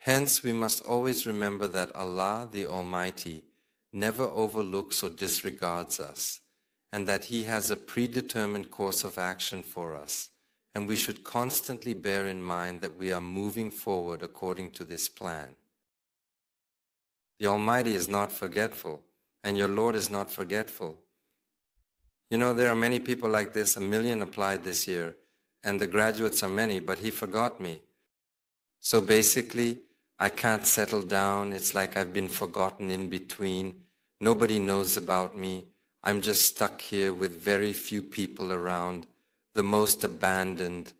Hence, we must always remember that Allah, the Almighty, never overlooks or disregards us, and that He has a predetermined course of action for us, and we should constantly bear in mind that we are moving forward according to this plan. The Almighty is not forgetful, and your Lord is not forgetful. You know, there are many people like this. 1 million applied this year, and the graduates are many, but He forgot me. So basically, I can't settle down. It's like I've been forgotten in between. Nobody knows about me. I'm just stuck here with very few people around, the most abandoned.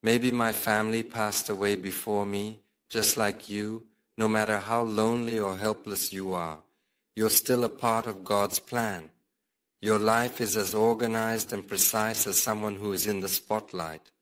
Maybe my family passed away before me, just like you. No matter how lonely or helpless you are, you're still a part of God's plan. Your life is as organized and precise as someone who is in the spotlight.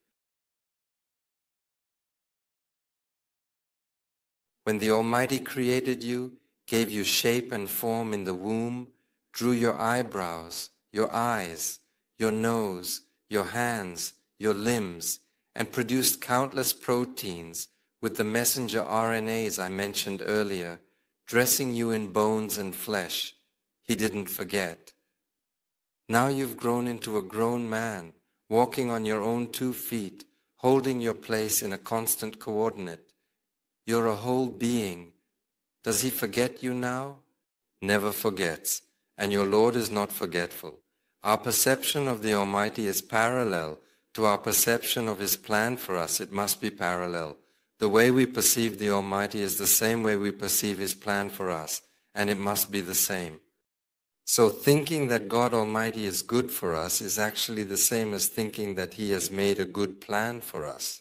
When the Almighty created you, gave you shape and form in the womb, drew your eyebrows, your eyes, your nose, your hands, your limbs, and produced countless proteins with the messenger RNAs I mentioned earlier, dressing you in bones and flesh, He didn't forget. Now you've grown into a grown man, walking on your own 2 feet, holding your place in a constant coordinate. You're a whole being. Does He forget you now? Never forgets, and your Lord is not forgetful. Our perception of the Almighty is parallel to our perception of His plan for us. It must be parallel. The way we perceive the Almighty is the same way we perceive His plan for us, and it must be the same. So thinking that God Almighty is good for us is actually the same as thinking that He has made a good plan for us.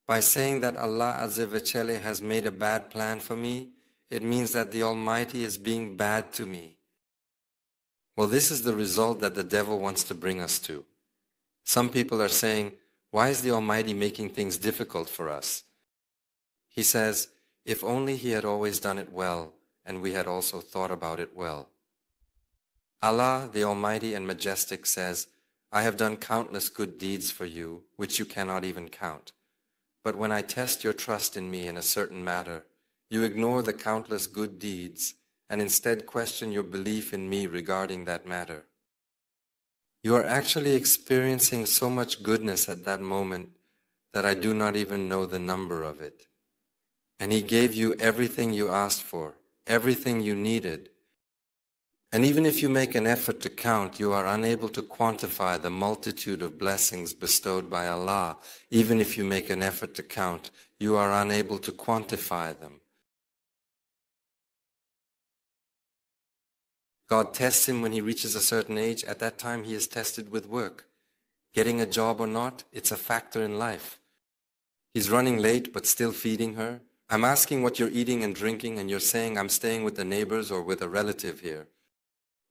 By saying that Allah Azza wa Jalla has made a bad plan for me, it means that the Almighty is being bad to me. Well, this is the result that the devil wants to bring us to. Some people are saying, why is the Almighty making things difficult for us? He says, if only He had always done it well, and we had also thought about it well. Allah, the Almighty and Majestic, says, I have done countless good deeds for you, which you cannot even count. But when I test your trust in me in a certain matter, you ignore the countless good deeds and instead question your belief in me regarding that matter. You are actually experiencing so much goodness at that moment that I do not even know the number of it. And He gave you everything you asked for, everything you needed. And even if you make an effort to count, you are unable to quantify the multitude of blessings bestowed by Allah. Even if you make an effort to count, you are unable to quantify them. God tests him when he reaches a certain age. At that time, he is tested with work. Getting a job or not, it's a factor in life. He's running late, but still feeding her. I'm asking what you're eating and drinking, and you're saying I'm staying with the neighbors or with a relative here.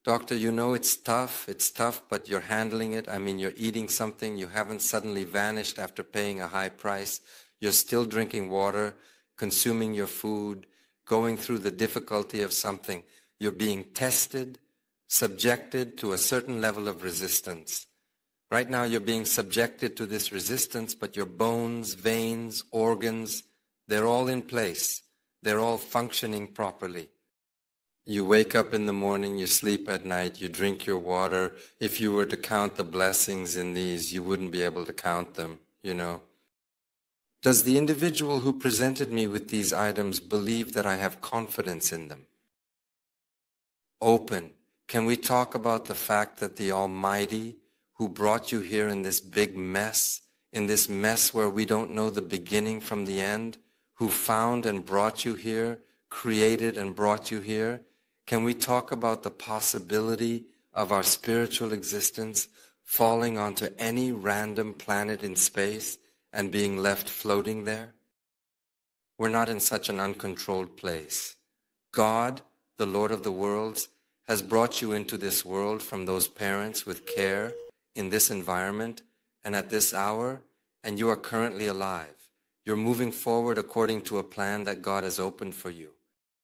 Doctor, you know it's tough, but you're handling it. I mean, you're eating something. You haven't suddenly vanished after paying a high price. You're still drinking water, consuming your food, going through the difficulty of something. You're being tested, subjected to a certain level of resistance. Right now you're being subjected to this resistance, but your bones, veins, organs, they're all in place. They're all functioning properly. You wake up in the morning, you sleep at night, you drink your water. If you were to count the blessings in these, you wouldn't be able to count them, you know. Does the individual who presented me with these items believe that I have confidence in them? Open. Can we talk about the fact that the Almighty, who brought you here in this big mess, in this mess where we don't know the beginning from the end, who found and brought you here, created and brought you here, can we talk about the possibility of our spiritual existence falling onto any random planet in space and being left floating there? We're not in such an uncontrolled place. God, the Lord of the worlds, has brought you into this world from those parents with care in this environment and at this hour, and you are currently alive. You're moving forward according to a plan that God has opened for you.